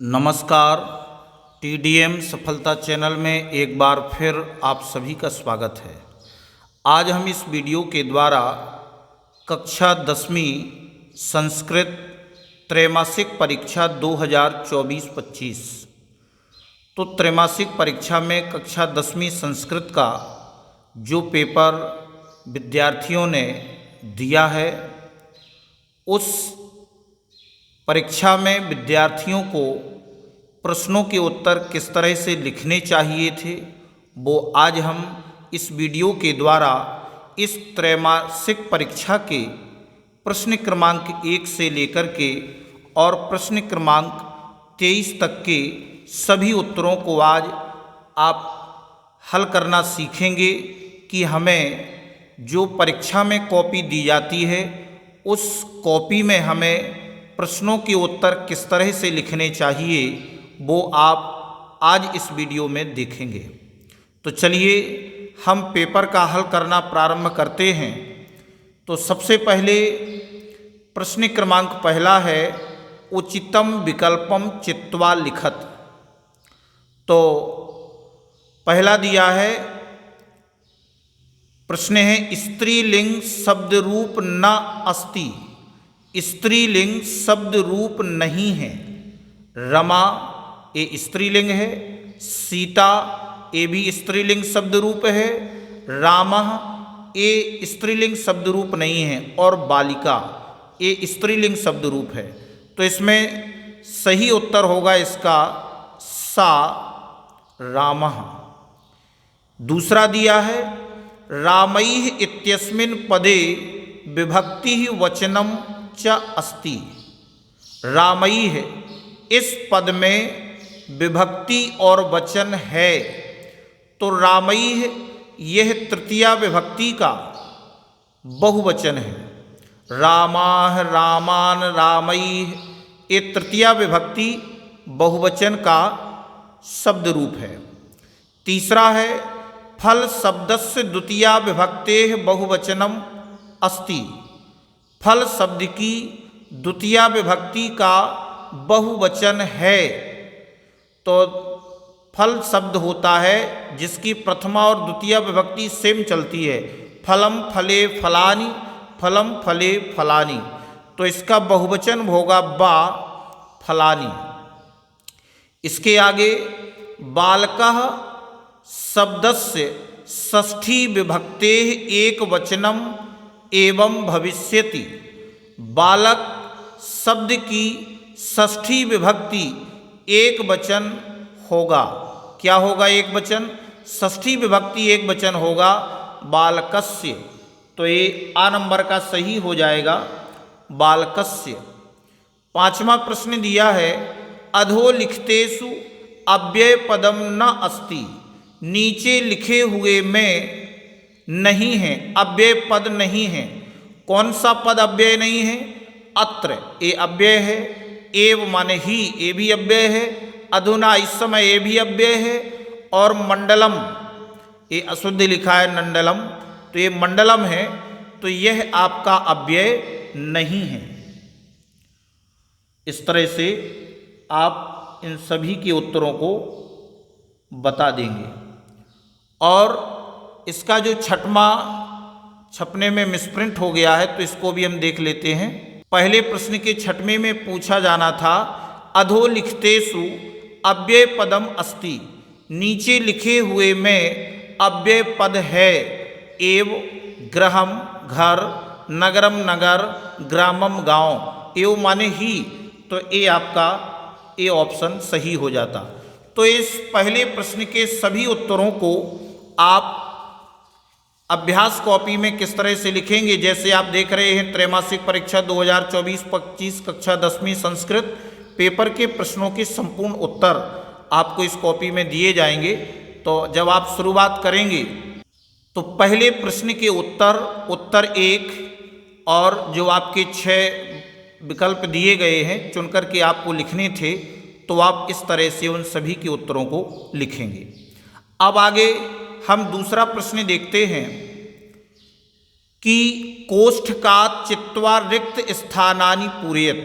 नमस्कार। टीडीएम सफलता चैनल में एक बार फिर आप सभी का स्वागत है। आज हम इस वीडियो के द्वारा कक्षा 10वीं संस्कृत त्रैमासिक परीक्षा 2024-25 तो त्रैमासिक परीक्षा में कक्षा 10वीं संस्कृत का जो पेपर विद्यार्थियों ने दिया है, उस परीक्षा में विद्यार्थियों को प्रश्नों के उत्तर किस तरह से लिखने चाहिए थे, वो आज हम इस वीडियो के द्वारा इस त्रैमासिक परीक्षा के प्रश्न क्रमांक 1 से लेकर के और प्रश्न क्रमांक 23 तक के सभी उत्तरों को आज आप हल करना सीखेंगे कि हमें जो परीक्षा में कॉपी दी जाती है, उस कॉपी में हमें प्रश्नों के उत्तर किस तरह से लिखने चाहिए, वो आप आज इस वीडियो में देखेंगे। तो चलिए हम पेपर का हल करना प्रारंभ करते हैं। तो सबसे पहले प्रश्न क्रमांक पहला है, उचितम विकल्पम चित्वा लिखत। तो पहला दिया है, प्रश्न है स्त्रीलिंग शब्द रूप न अस्ति। स्त्रीलिंग शब्द रूप नहीं है। रमा ये स्त्रीलिंग है, सीता ये भी स्त्रीलिंग शब्द रूप है, रामः ये स्त्रीलिंग शब्द रूप नहीं है, और बालिका ये स्त्रीलिंग शब्द रूप है। तो इसमें सही उत्तर होगा इसका सा रामः। दूसरा दिया है, रामैः इत्यस्मिन् पदे विभक्ति वचनम च अस्ति। रामैः इस पद में विभक्ति और वचन है। तो रामैः यह तृतीया विभक्ति का बहुवचन है। रामाः रामान रामैः ये तृतीया विभक्ति बहुवचन का शब्द रूप है। तीसरा है, फल शब्दस्य द्वितीया विभक्तेः बहुवचनम अस्ति। फल शब्द की द्वितीया विभक्ति का बहुवचन है। तो फल शब्द होता है जिसकी प्रथमा और द्वितीय विभक्ति सेम चलती है। फलम फले फलानि, फलम फले फलानि। तो इसका बहुवचन होगा बा फलानि। इसके आगे, बालकः शब्दस्य षष्ठी विभक्तेः एकवचनम एवं भविष्यति। बालक शब्द की षष्ठी विभक्ति एक वचन होगा। क्या होगा एक वचन? षष्ठी विभक्ति एक वचन होगा बालकस्य। तो ये आ नंबर का सही हो जाएगा बालकस्य। पांचवा प्रश्न दिया है, अधोलिखितेषु अव्यय पदम न अस्ति। नीचे लिखे हुए में नहीं है, अव्यय पद नहीं है। कौन सा पद अव्यय नहीं है? अत्र ये अव्यय है, एव माने ही ये भी अव्यय है, अधुना इस समय ये भी अव्यय है, और मंडलम ये अशुद्ध लिखा है नंडलम, तो ये मंडलम है। तो यह आपका अव्यय नहीं है। इस तरह से आप इन सभी के उत्तरों को बता देंगे। और इसका जो छठवां छपने में मिसप्रिंट हो गया है, तो इसको भी हम देख लेते हैं। पहले प्रश्न के छठवें में पूछा जाना था, अधोलिखितेषु अव्यय पदम अस्ति। नीचे लिखे हुए में अव्यय पद है। एव गृहम घर, नगरम नगर, ग्रामम गांव। एव माने ही, तो ये आपका ये ऑप्शन सही हो जाता। तो इस पहले प्रश्न के सभी उत्तरों को आप अभ्यास कॉपी में किस तरह से लिखेंगे, जैसे आप देख रहे हैं त्रैमासिक परीक्षा 2024-25 कक्षा 10वीं संस्कृत पेपर के प्रश्नों के संपूर्ण उत्तर आपको इस कॉपी में दिए जाएंगे। तो जब आप शुरुआत करेंगे तो पहले प्रश्न के उत्तर 1 और जो आपके 6 विकल्प दिए गए हैं चुनकर के आपको लिखने थे, तो आप इस तरह से उन सभी के उत्तरों को लिखेंगे। अब आगे हम दूसरा प्रश्न देखते हैं कि कोष्ठ का चित्वा रिक्त स्थानानि पूरयत।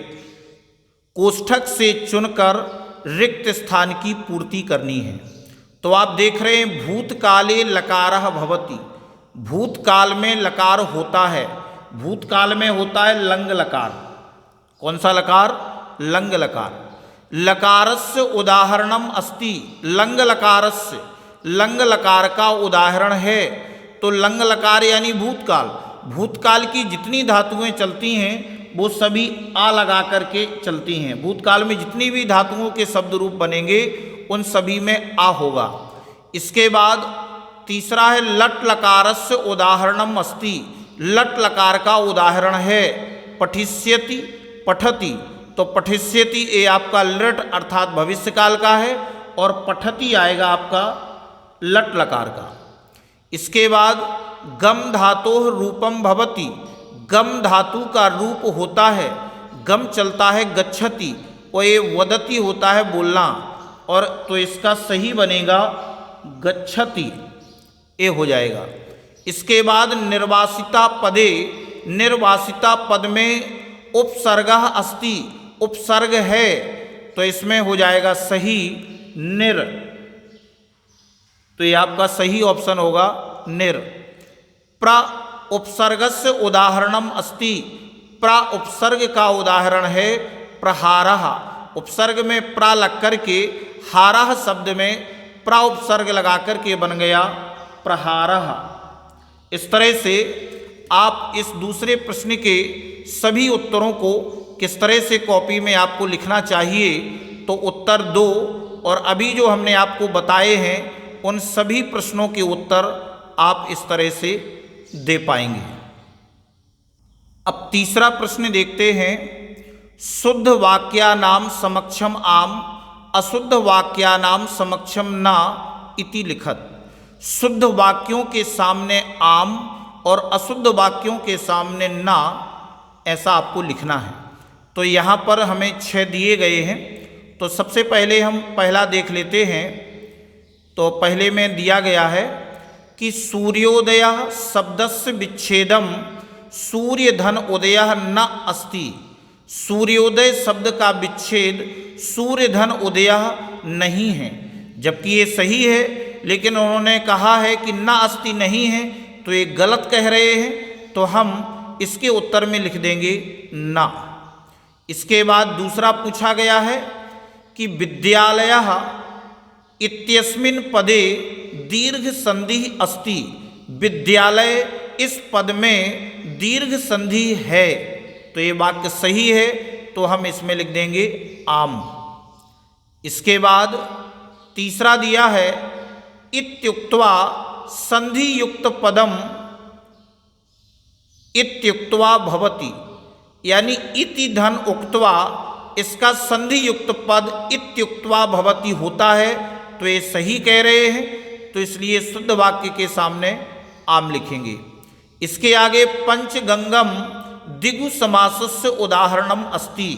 कोष्ठक से चुनकर रिक्त स्थान की पूर्ति करनी है। तो आप देख रहे हैं भूतकाले लकारः भवति, भूतकाल में लकार होता है, भूतकाल में होता है लंग लकार। कौन सा लकार? लंग लकार। लकारस्य उदाहरणम अस्ति, लंग लकारस्य, लंग लकार का उदाहरण है। तो लंग लकार यानी भूतकाल, भूतकाल की जितनी धातुएं चलती हैं वो सभी आ लगा करके चलती हैं। भूतकाल में जितनी भी धातुओं के शब्द रूप बनेंगे उन सभी में आ होगा। इसके बाद तीसरा है लट लकारस्य उदाहरणम अस्ति, लट लकार का उदाहरण है पठिष्यति पठति। तो पठिष्यति ये आपका लट अर्थात भविष्य काल का है और पठति आएगा आपका लट लकार का। इसके बाद गम धातोः रूपम भवति, गम धातु का रूप होता है, गम चलता है गच्छति और ये वदति होता है बोलना, और तो इसका सही बनेगा गच्छति, ये हो जाएगा। इसके बाद निर्वासिता पदे, निर्वासिता पद में उपसर्गः अस्ति, उपसर्ग है तो इसमें हो जाएगा सही निर, तो ये आपका सही ऑप्शन होगा निर। प्र उपसर्गस्य उदाहरणम अस्ति, प्र उपसर्ग का उदाहरण है प्रहारः, उपसर्ग में प्र लग करके हारः शब्द में प्र उपसर्ग लगा करके बन गया प्रहारः। इस तरह से आप इस दूसरे प्रश्न के सभी उत्तरों को किस तरह से कॉपी में आपको लिखना चाहिए, तो उत्तर दो और अभी जो हमने आपको बताए हैं उन सभी प्रश्नों के उत्तर आप इस तरह से दे पाएंगे। अब तीसरा प्रश्न देखते हैं। शुद्ध वाक्यानाम समक्षम आम, अशुद्ध वाक्यानाम समक्षम ना इति लिखत। शुद्ध वाक्यों के सामने आम और अशुद्ध वाक्यों के सामने ना, ऐसा आपको लिखना है। तो यहाँ पर हमें 6 दिए गए हैं। तो सबसे पहले हम पहला देख लेते हैं। तो पहले में दिया गया है कि सूर्योदय शब्दस्य विच्छेदम सूर्य धन उदय न अस्ति, सूर्योदय शब्द का विच्छेद सूर्य धन उदय नहीं है, जबकि ये सही है, लेकिन उन्होंने कहा है कि न अस्ति नहीं है, तो ये गलत कह रहे हैं, तो हम इसके उत्तर में लिख देंगे ना। इसके बाद दूसरा पूछा गया है कि विद्यालयः इत्यस्मिन् पदे दीर्घ संधि अस्ति, विद्यालय इस पद में दीर्घ संधि है, तो ये वाक्य सही है, तो हम इसमें लिख देंगे आम। इसके बाद तीसरा दिया है इत्युक्त्वा संधि युक्त पदम इत्युक्त्वा भवति, यानी इति धन उक्त्वा इसका संधि युक्त पद इत्युक्त्वा भवति होता है, तो ये सही कह रहे हैं, तो इसलिए शुद्ध वाक्य के सामने आम लिखेंगे। इसके आगे पंचगंगम दिगु समासस्य उदाहरणम अस्ति,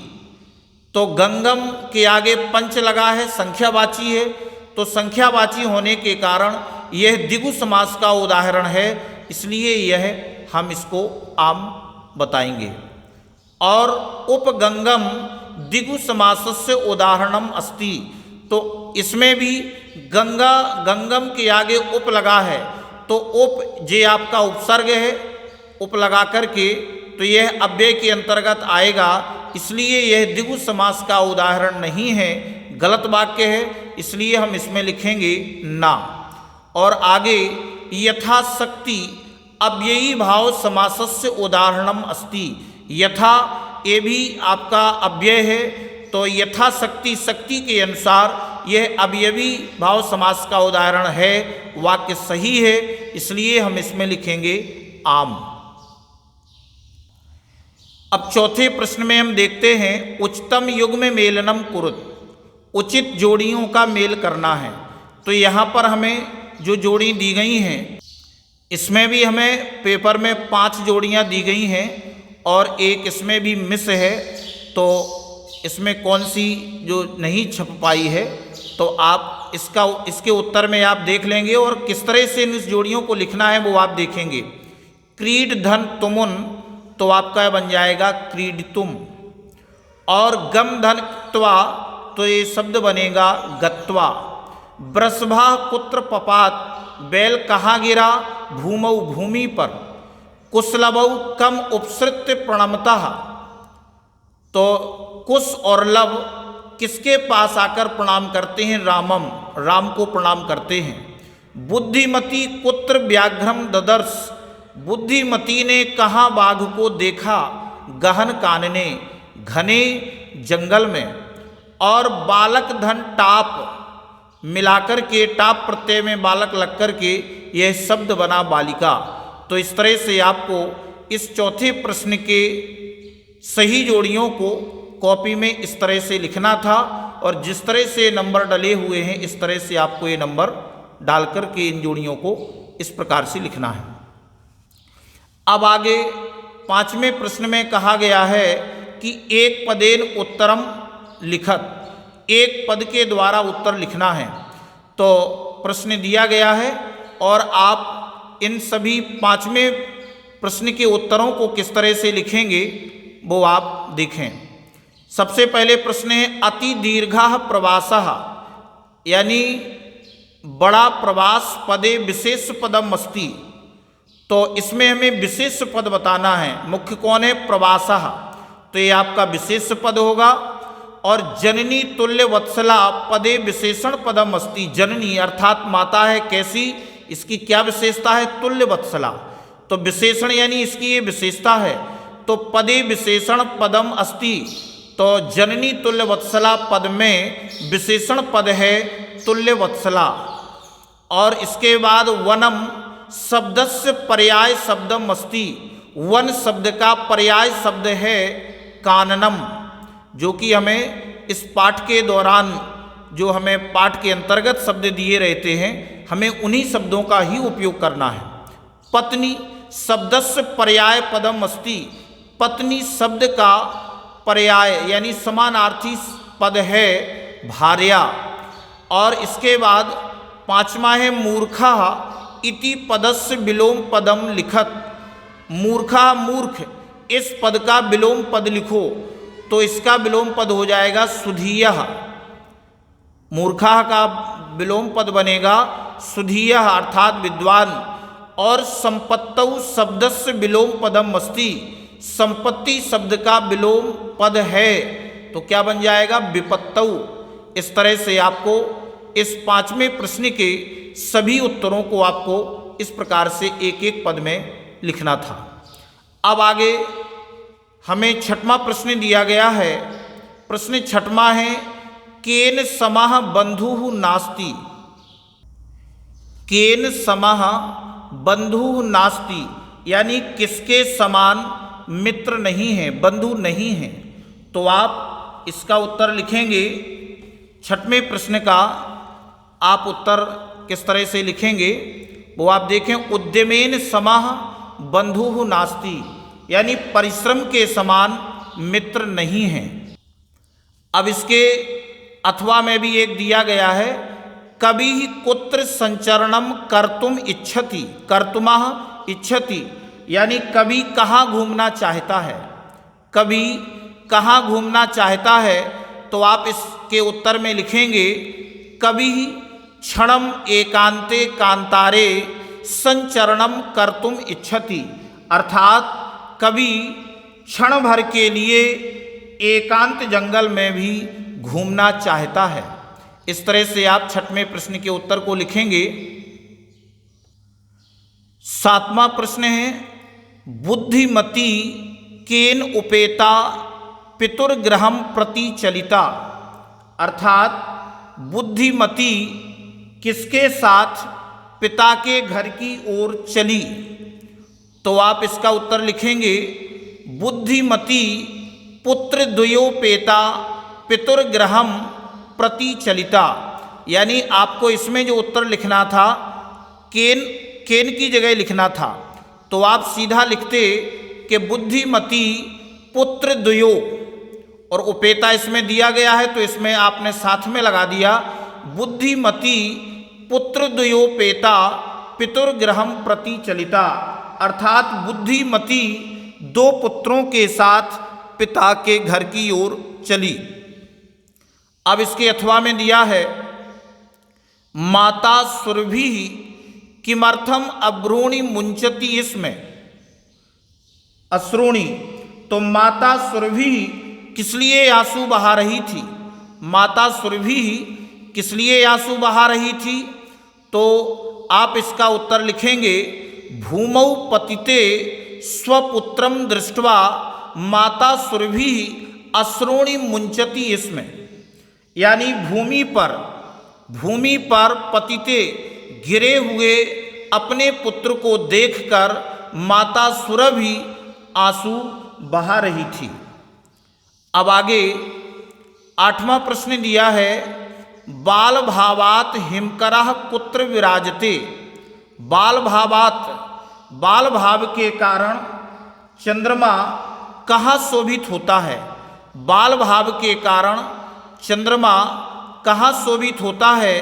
तो गंगम के आगे पंच लगा है, संख्यावाची है, तो संख्यावाची होने के कारण यह दिगु समास का उदाहरण है, इसलिए यह हम इसको आम बताएंगे। और उपगंगम दिगु समासस्य उदाहरणम अस्ति, तो इसमें भी गंगा गंगम के आगे उप लगा है, तो उप जे आपका उपसर्ग है, उप लगा करके, तो यह अव्यय के अंतर्गत आएगा, इसलिए यह द्विगु समास का उदाहरण नहीं है, गलत वाक्य है, इसलिए हम इसमें लिखेंगे ना। और आगे यथाशक्ति अव्ययी भाव समासस्य उदाहरणम अस्ति, यथा ये भी आपका अव्यय है, तो यथाशक्ति शक्ति के अनुसार यह अवयवी भाव समास का उदाहरण है, वाक्य सही है, इसलिए हम इसमें लिखेंगे आम। अब चौथे प्रश्न में हम देखते हैं उच्चतम युग्म मेलनम कुरुत, उचित जोड़ियों का मेल करना है। तो यहाँ पर हमें जो जोड़ी दी गई हैं, इसमें भी हमें पेपर में 5 जोड़ियाँ दी गई हैं और एक इसमें भी मिस है, तो इसमें कौन सी जो नहीं छप पाई है, तो आप इसके उत्तर में आप देख लेंगे और किस तरह से इन जोड़ियों को लिखना है वो आप देखेंगे। क्रीड धन तुमुन, तो आपका बन जाएगा क्रीडितुम, और गम धन त्वा तो ये शब्द बनेगा गत्वा। वृषभा कुत्र पपात, बैल कहाँ गिरा, भूमौ भूमि पर। कुशलभौ कम उपसृत्य प्रणमतः, तो कुश और लव किसके पास आकर प्रणाम करते हैं, रामम, राम को प्रणाम करते हैं। बुद्धिमती कुत्र व्याघ्रम ददर्श, बुद्धिमती ने कहाँ बाघ को देखा, गहन कानने, घने जंगल में। और बालक धन टाप, मिलाकर के टाप प्रत्यय में बालक लग कर के यह शब्द बना बालिका। तो इस तरह से आपको इस चौथे प्रश्न के सही जोड़ियों को कॉपी में इस तरह से लिखना था, और जिस तरह से नंबर डले हुए हैं इस तरह से आपको ये नंबर डालकर के इन जोड़ियों को इस प्रकार से लिखना है। अब आगे पांचवें प्रश्न में कहा गया है कि एक पदेन उत्तरम लिखत, एक पद के द्वारा उत्तर लिखना है। तो प्रश्न दिया गया है और आप इन सभी पांचवें प्रश्न के उत्तरों को किस तरह से लिखेंगे वो आप देखें। सबसे पहले प्रश्न है अति दीर्घः प्रवासः, यानी बड़ा प्रवास पदे विशेष पदम अस्ति। तो इसमें हमें विशेष पद बताना है। मुख्य कौन है, प्रवासः, तो ये आपका विशेष पद होगा। और जननी तुल्य वत्सला पदे विशेषण पदम अस्ति, जननी अर्थात माता है, कैसी, इसकी क्या विशेषता है, तुल्य वत्सला। तो विशेषण यानी इसकी ये विशेषता है। तो पदे विशेषण पदम अस्ति, तो जननी तुल्य वत्सला पद में विशेषण पद है तुल्य वत्सला। और इसके बाद वनम शब्दस्य पर्याय शब्दम अस्ति, वन शब्द का पर्याय शब्द है काननम, जो कि हमें इस पाठ के दौरान जो हमें पाठ के अंतर्गत शब्द दिए रहते हैं हमें उन्हीं शब्दों का ही उपयोग करना है। पत्नी शब्दस्य पर्याय पदम अस्ति, पत्नी शब्द का पर्याय यानी समानार्थी पद है भार्या। और इसके बाद पांचवा है मूर्खा इति पदस्य विलोम पदम लिखत, मूर्खा मूर्ख, इस पद का विलोम पद लिखो। तो इसका विलोम पद हो जाएगा सुधीयः, मूर्खा का विलोम पद बनेगा सुधीयः अर्थात विद्वान। और संपत्तौ शब्दस्य विलोम पदम अस्ति, संपत्ति शब्द का विलोम पद है तो क्या बन जाएगा, विपत्तौ। इस तरह से आपको इस पांचवें प्रश्न के सभी उत्तरों को आपको इस प्रकार से एक एक पद में लिखना था। अब आगे हमें छठवां प्रश्न दिया गया है। प्रश्न छठवां है केन समः बंधुः नास्ति, केन समः बंधुः नास्ति, यानी किसके समान मित्र नहीं है, बंधु नहीं है। तो आप इसका उत्तर लिखेंगे। छठवें प्रश्न का आप उत्तर किस तरह से लिखेंगे वो आप देखें। उद्यमेन समः बंधुः नास्ति, यानी परिश्रम के समान मित्र नहीं है। अब इसके अथवा में भी एक दिया गया है कभी कुत्र संचरणम कर्तुम इच्छति, कर्तुमः इच्छति, यानी कभी कहाँ घूमना चाहता है, कभी कहाँ घूमना चाहता है। तो आप इसके उत्तर में लिखेंगे कभी क्षणम एकांते कांतारे संचरणम कर्तुम इच्छति, अर्थात कभी क्षण भर के लिए एकांत जंगल में भी घूमना चाहता है। इस तरह से आप छठवें प्रश्न के उत्तर को लिखेंगे। सातवां प्रश्न है बुद्धिमती केन उपेता पितुर्गृहम प्रति चलिता, अर्थात बुद्धिमती किसके साथ पिता के घर की ओर चली। तो आप इसका उत्तर लिखेंगे बुद्धिमती पुत्र द्वयोपेता पितुर्गृहम प्रति चलिता, यानी आपको इसमें जो उत्तर लिखना था केन, केन की जगह लिखना था। तो आप सीधा लिखते कि बुद्धिमती पुत्र द्वयो, और उपेता इसमें दिया गया है तो इसमें आपने साथ में लगा दिया बुद्धिमती पुत्र द्वयोपेता पितुर्गृहम प्रति चलिता, अर्थात बुद्धिमती दो पुत्रों के साथ पिता के घर की ओर चली। अब इसके अथवा में दिया है माता सुरभि किमर्थम अब्रूणि मुंचती, इसमें अश्रूणि, तो माता सुरभि किस लिए आंसू बहा रही थी, माता सुरभि किस लिए आंसू बहा रही थी, तो आप इसका उत्तर लिखेंगे भूमौ पतिते स्वपुत्रम दृष्ट्वा माता सुरभि अश्रूणि मुंचती, इसमें यानी भूमि पर पतिते गिरे हुए अपने पुत्र को देखकर माता सुरभि आंसू बहा रही थी। अब आगे 8वां प्रश्न दिया है बाल भावात हिमकरः कुत्र विराजते। बाल भाव के कारण चंद्रमा कहाँ शोभित होता है, बाल भाव के कारण चंद्रमा कहाँ शोभित होता है,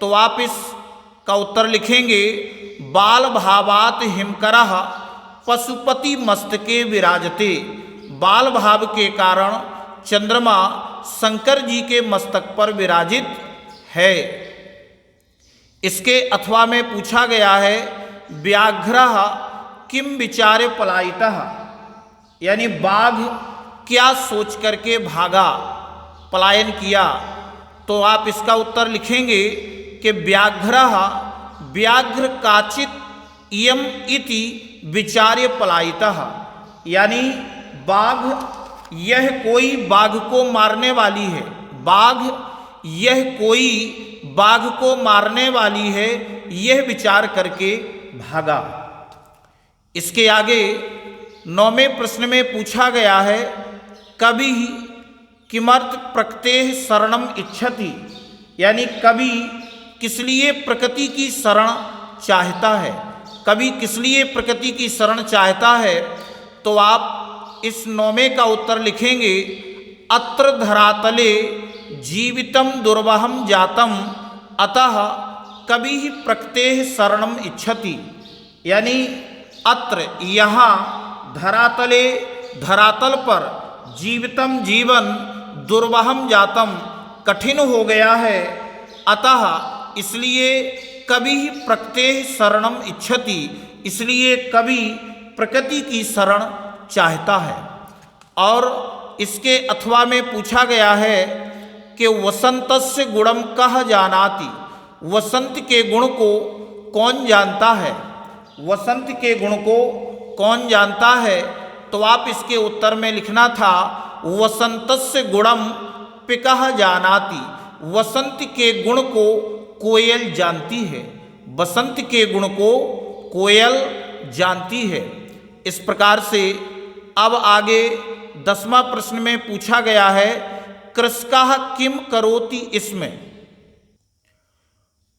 तो आप इसका उत्तर लिखेंगे बाल भावात हिमकरः पशुपति मस्तके विराजते। बाल भाव के कारण चंद्रमा शंकर जी के मस्तक पर विराजित है। इसके अथवा में पूछा गया है व्याघ्रः किम विचारे पलायितः, यानी बाघ क्या सोच करके भागा, पलायन किया, तो आप इसका उत्तर लिखेंगे कि व्याघ्र काचित इयम इति विचार्य पलायितः, यानी यह कोई बाघ को मारने वाली है, यह कोई बाघ को मारने वाली है, यह विचार करके भागा। इसके आगे 9वें प्रश्न में पूछा गया है कवि किमर्थ प्रकृतेः शरणम इच्छति, यानी कवि किस लिए प्रकृति की शरण चाहता है, कवि किस लिए प्रकृति की शरण चाहता है, तो आप इस 9वें का उत्तर लिखेंगे अत्र धरातले जीवितम दुर्वहम जातम अतः कवि प्रकृतेः शरणम इच्छति, यानी अत्र यहाँ धरातल पर जीवितम जीवन दुर्वहम जातम कठिन हो गया है, अतः इसलिए कवि प्रकृतेः शरणम इच्छति, इसलिए कवि प्रकृति की शरण चाहता है। और इसके अथवा में पूछा गया है कि वसंतस्य गुणम कह जानाति, वसंत के गुण को कौन जानता है, वसंत के गुण को कौन जानता है, तो आप इसके उत्तर में लिखना था वसंतस्य गुणम पिकः जानाति, वसंत के गुण को कोयल जानती है, बसंत के गुण को कोयल जानती है। इस प्रकार से अब आगे 10वां प्रश्न में पूछा गया है कृषकः किम करोति, इसमें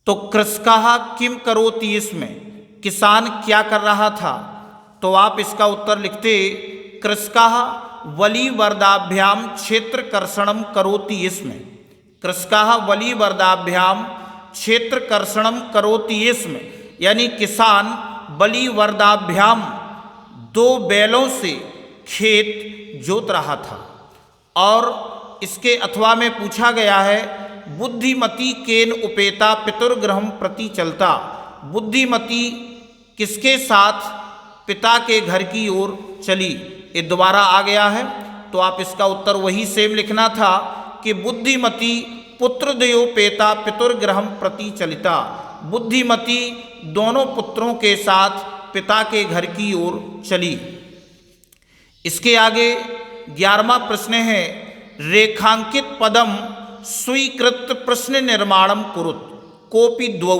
तो कृषकः किम करोति, इसमें किसान क्या कर रहा था, तो आप इसका उत्तर लिखते कृषकः वलिवर्दाभ्याम क्षेत्र कर्षणम करोति, इसमें कृषकः वलिवर्दाभ्याम क्षेत्र कर्षणम करोति, इसमें यानी किसान बलिवर्दाभ्याम 2 बैलों से खेत जोत रहा था। और इसके अथवा में पूछा गया है बुद्धिमती केन उपेता पितुर्गृहम प्रति चलता, बुद्धिमती किसके साथ पिता के घर की ओर चली, ये दोबारा आ गया है, तो आप इसका उत्तर वही सेम लिखना था कि बुद्धिमती पुत्रद्वयोपेता पितुर्गृहम प्रति चलिता, बुद्धिमती दोनों पुत्रों के साथ पिता के घर की ओर चली। इसके आगे 11वां प्रश्न है रेखांकित पदम स्वीकृत प्रश्न निर्माणम कुरुत कोपि द्वौ,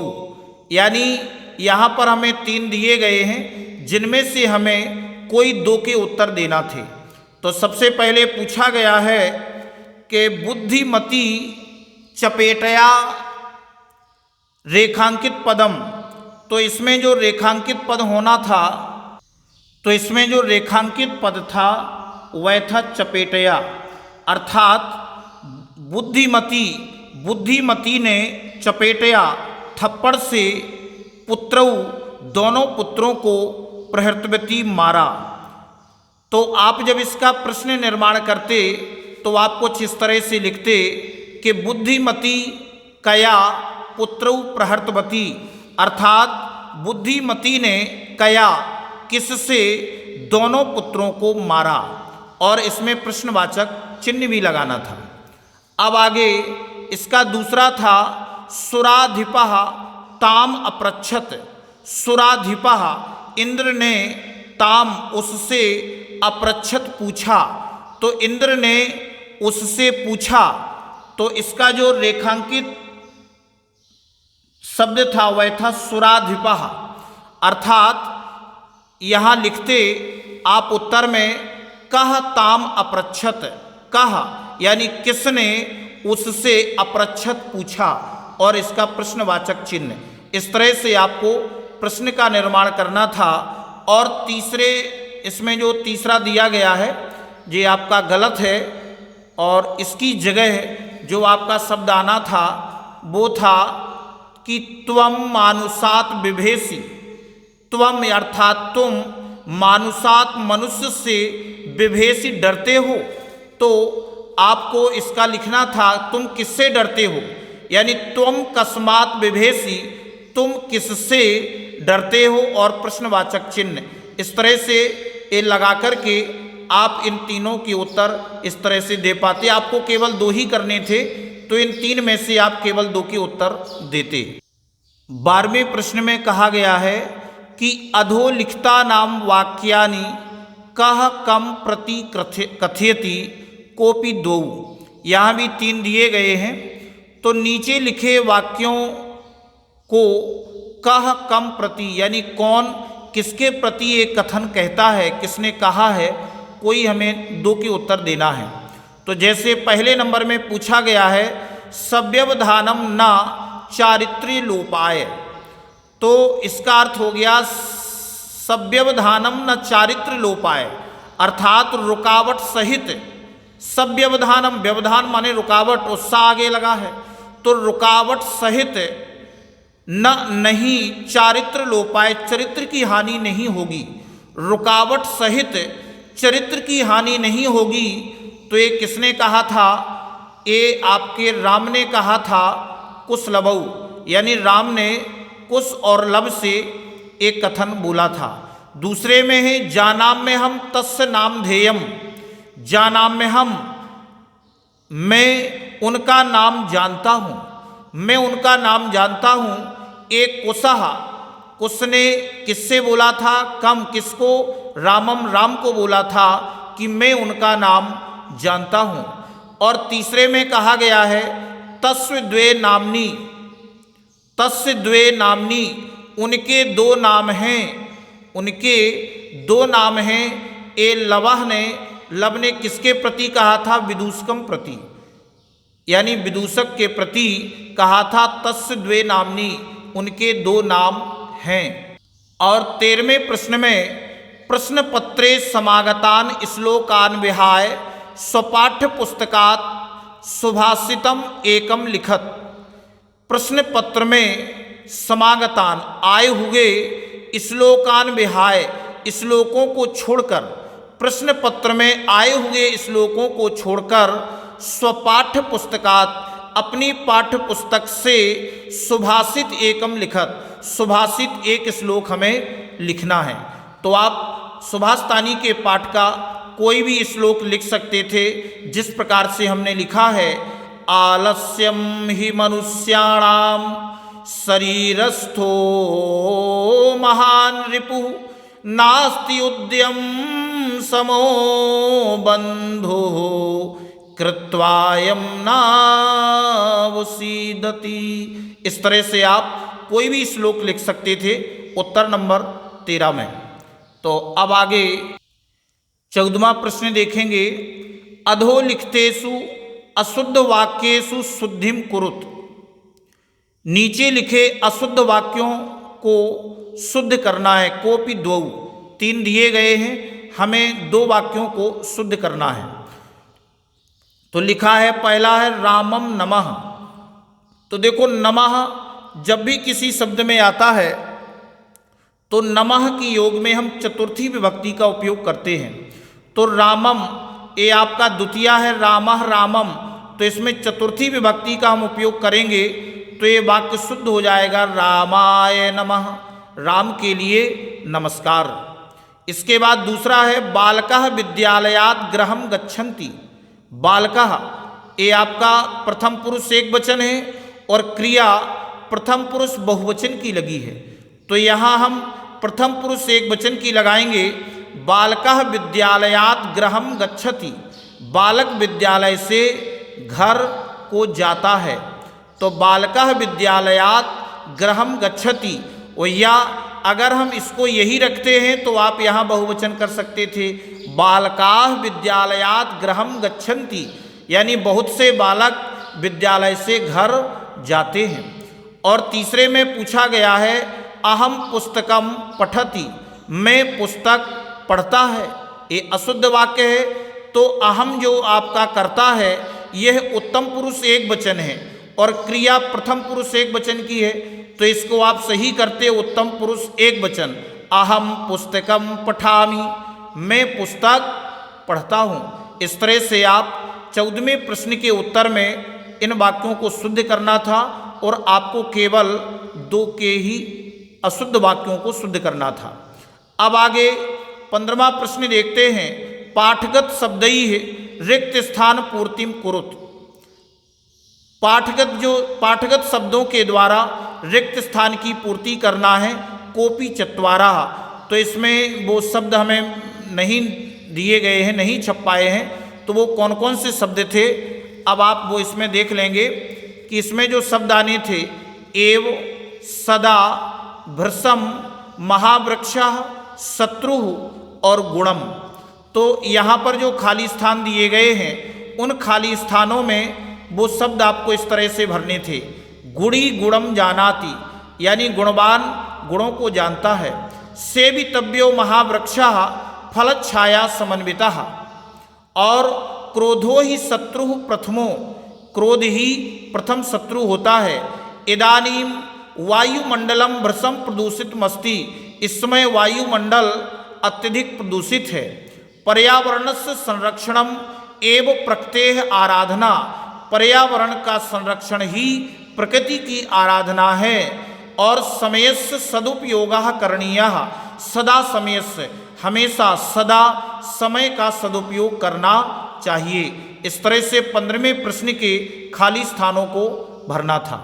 यानी यहाँ पर हमें 3 दिए गए हैं जिनमें से हमें कोई 2 के उत्तर देना थे। तो सबसे पहले पूछा गया है कि बुद्धिमती चपेटया रेखांकित पदम, तो इसमें जो रेखांकित पद होना था, तो इसमें जो रेखांकित पद था वह था चपेटया, अर्थात बुद्धिमती ने चपेटया थप्पड़ से पुत्रौ दोनों पुत्रों को प्रहृतवती मारा। तो आप जब इसका प्रश्न निर्माण करते तो आप कुछ इस तरह से लिखते कि बुद्धिमती कया पुत्रौ प्रहर्तवती, अर्थात बुद्धिमती ने कया किससे दोनों पुत्रों को मारा, और इसमें प्रश्नवाचक चिन्ह भी लगाना था। अब आगे इसका दूसरा था सुराधिपः ताम अपृच्छत। सुराधिपः इंद्र ने ताम उससे अपृच्छत पूछा, तो इंद्र ने उससे पूछा, तो इसका जो रेखांकित शब्द था वह था सुराधिपः, अर्थात यहाँ लिखते आप उत्तर में कह ताम अपृच्छत, कह यानी किसने उससे अपृच्छत पूछा, और इसका प्रश्नवाचक चिन्ह। इस तरह से आपको प्रश्न का निर्माण करना था। और तीसरे इसमें जो तीसरा दिया गया है ये आपका गलत है, और इसकी जगह जो आपका शब्द आना था वो था कि त्वम मानुषात बिभेसी। त्वम अर्थात तुम मानुषात मनुष्य से बिभेसी डरते हो, तो आपको इसका लिखना था तुम किससे डरते हो, यानी तुम कस्मात बिभेसी, तुम किससे डरते हो, और प्रश्नवाचक चिन्ह। इस तरह से ये लगा करके आप इन तीनों के उत्तर इस तरह से दे पाते। आपको केवल 2 ही करने थे, तो इन 3 में से आप केवल 2 के उत्तर देते। 12वें प्रश्न में कहा गया है कि अधोलिखिता नाम वाक्यानि कह कम प्रति कथयति कोपि द्वौ। यहाँ भी 3 दिए गए हैं, तो नीचे लिखे वाक्यों को कह कम प्रति यानी कौन किसके प्रति एक कथन कहता है, किसने कहा है, कोई हमें 2 के उत्तर देना है। तो जैसे पहले नंबर में पूछा गया है सव्यवधानम न चारित्र्य लोपाय, तो इसका अर्थ हो गया सव्यवधानम न चारित्र्य लोपाय, अर्थात रुकावट सहित। सव्यवधानम, व्यवधान माने रुकावट, उससे आगे लगा है, तो रुकावट सहित नहीं चारित्र लोपाय, चरित्र की हानि नहीं होगी। रुकावट सहित चरित्र की हानि नहीं होगी, तो ये किसने कहा था? ये आपके राम ने कहा था कुशलभौ, यानी राम ने कुश और लब से एक कथन बोला था। दूसरे में है जानाम में हम तस्य नाम ध्येयम, जानाम में हम, मैं उनका नाम जानता हूँ, मैं उनका नाम जानता हूँ। एक कुशः, कुश ने किससे बोला था? कम, किसको? रामम, राम को बोला था कि मैं उनका नाम जानता हूँ। और तीसरे में कहा गया है तस्व द्वे नामनी, तस्य द्वे नामनी, उनके 2 नाम हैं, उनके 2 नाम हैं। ए लवह ने, लब ने किसके प्रति कहा था? विदूषकम प्रति, यानी विदूषक के प्रति कहा था तस्य द्वे नामनी, उनके 2 नाम हैं। और 13वें प्रश्न में प्रश्न पत्रे समागतान श्लोकान विहाय स्वपाठ्य पुस्तकात सुभाषितम एकम लिखत। प्रश्न पत्र में समागतान आए हुए श्लोकान विहाय, श्लोकों को छोड़कर, प्रश्न पत्र में आए हुए श्लोकों को छोड़कर स्वपाठ्य पुस्तकात, अपनी पाठ्य पुस्तक से सुभाषित एकम लिखत, सुभाषित एक श्लोक हमें लिखना है। तो आप सुभाषतानी के पाठ का कोई भी श्लोक लिख सकते थे, जिस प्रकार से हमने लिखा है आलस्यम हि मनुष्याणाम शरीरस्थो महान रिपुः नास्ति उद्यम समो बंधो कृत्वायम नावसीदति। इस तरह से आप कोई भी श्लोक लिख सकते थे उत्तर नंबर 13 में। तो अब आगे 14वां प्रश्न देखेंगे। अधोलिखितेषु अशुद्ध वाक्येषु शुद्धिम कुरुत। नीचे लिखे अशुद्ध वाक्यों को शुद्ध करना है। कोपि द्वौ, 3 दिए गए हैं, हमें 2 वाक्यों को शुद्ध करना है। तो लिखा है, पहला है रामम नमः। तो देखो नमः जब भी किसी शब्द में आता है तो नमः की योग में हम चतुर्थी विभक्ति का उपयोग करते हैं। तो रामम, ये आपका द्वितीय है, रामः रामम, तो इसमें चतुर्थी विभक्ति का हम उपयोग करेंगे तो ये वाक्य शुद्ध हो जाएगा रामाय नमः, राम के लिए नमस्कार। इसके बाद दूसरा है बालकः विद्यालयात् गृहं गच्छन्ति। बालकः ये आपका प्रथम पुरुष एक वचन है और क्रिया प्रथम पुरुष बहुवचन की लगी है, तो यहाँ हम प्रथम पुरुष एक वचन की लगाएंगे। बालकः विद्यालयात् गृहं गच्छति, बालक विद्यालय से घर को जाता है, तो बालकः विद्यालयात् गृहं गच्छति। और या अगर हम इसको यही रखते हैं तो आप यहाँ बहुवचन कर सकते थे, बालकाः विद्यालयात् गृहं गच्छन्ति, यानी बहुत से बालक विद्यालय से घर जाते हैं। और तीसरे में पूछा गया है अहम पुस्तकम पठति, मैं पुस्तक पढ़ता है, ये अशुद्ध वाक्य है, तो अहम जो आपका करता है यह उत्तम पुरुष एक वचन है और क्रिया प्रथम पुरुष एक वचन की है, तो इसको आप सही करते उत्तम पुरुष एक वचन, अहम पुस्तकम पठामि, मैं पुस्तक पढ़ता हूँ। इस तरह से आप 14वें प्रश्न के उत्तर में इन वाक्यों को शुद्ध करना था और आपको केवल 2 के ही अशुद्ध वाक्यों को शुद्ध करना था। अब आगे 15वां प्रश्न देखते हैं। पाठगत शब्दैः रिक्त स्थान पूर्तिम कुरुत। पाठगत शब्दों के द्वारा रिक्त स्थान की पूर्ति करना है। कोपि चत्वारः, तो इसमें वो शब्द हमें नहीं दिए गए हैं, नहीं छप पाए हैं, तो वो कौन कौन से शब्द थे अब आप वो इसमें देख लेंगे कि इसमें जो शब्द आने थे एव, सदा, भृशम, महावृक्षः, शत्रुः और गुणम। तो यहाँ पर जो खाली स्थान दिए गए हैं उन खाली स्थानों में वो शब्द आपको इस तरह से भरने थे। गुणी गुणम जानाति, यानी गुणवान गुणों को जानता है। सेवितव्यो महावृक्षः फलच्छाया समन्वितः, और क्रोधो ही शत्रु प्रथमो, क्रोध ही प्रथम शत्रु होता है। इदानीम वायुमंडलम भृशम प्रदूषितमस्ति, इस समय वायुमंडल अत्यधिक प्रदूषित है। पर्यावरणस्य संरक्षणम एव प्रकृतेः आराधना, पर्यावरण का संरक्षण ही प्रकृति की आराधना है। और समयस्य सदुपयोगः करणीयः, सदा समयस्य, हमेशा सदा समय का सदुपयोग करना चाहिए। इस तरह से 15वें प्रश्न के खाली स्थानों को भरना था।